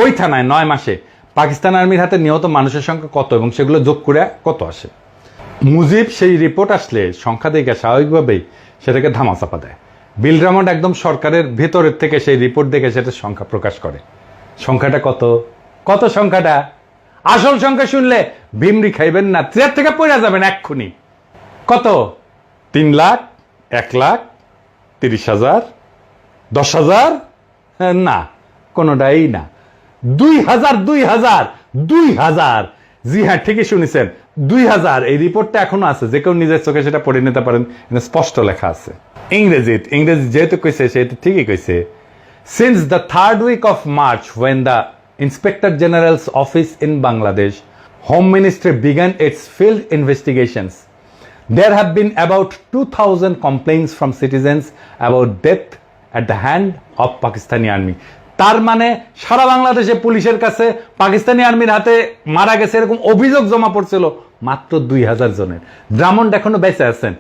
ওই থানায় 9 মাসে পাকিস্তান আর্মির হাতে নিহত মানুষের সংখ্যা কত এবং সেগুলো যোগ করে কত আসে। মুজিব সেই রিপোর্ট আসলে সংখ্যা দেখে স্বাভাবিকভাবেই সেটাকে ধামাচাপা দেয়। বিল রেমন্ড একদম সরকারের ভেতরের থেকে সেই রিপোর্ট দেখে সেটার সংখ্যা প্রকাশ করে। সংখ্যাটা কত? কত সংখ্যাটা? আসল সংখ্যা শুনলে ভিমরি খাইবেন না, চেয়ার থেকে পড়ে যাবেন এক্ষুনি। কত? 3 লাখ, 1 লাখ, 30,000, 10,000? না, কোনোটাই না। 2,000, 2,000, 2,000। জি হ্যাঁ, ঠিকই শুনেছেন, 2,000। এই রিপোর্টটা এখনো আছে, যে কেউ নিজের চোখে সেটা পড়ে নিতে পারেন, স্পষ্ট লেখা আছে। ইংরেজি যেহেতু কইছে সেহেতু ঠিকই কইছে। Since the 3rd week of March, when the Inspector General's office in Bangladesh, Home Ministry began its field investigations, there have been about 2,000 complaints from citizens about death at the hand of Pakistani army. তার মানে সারা বাংলাদেশে পুলিশের কাছে পাকিস্তানি আর্মির হাতে মারা গেছে এরকম অভিযোগ জমা পড়ছিল মাত্র 2,000 জনের। ড্রামন্ড এখনো বেঁচে আছেন,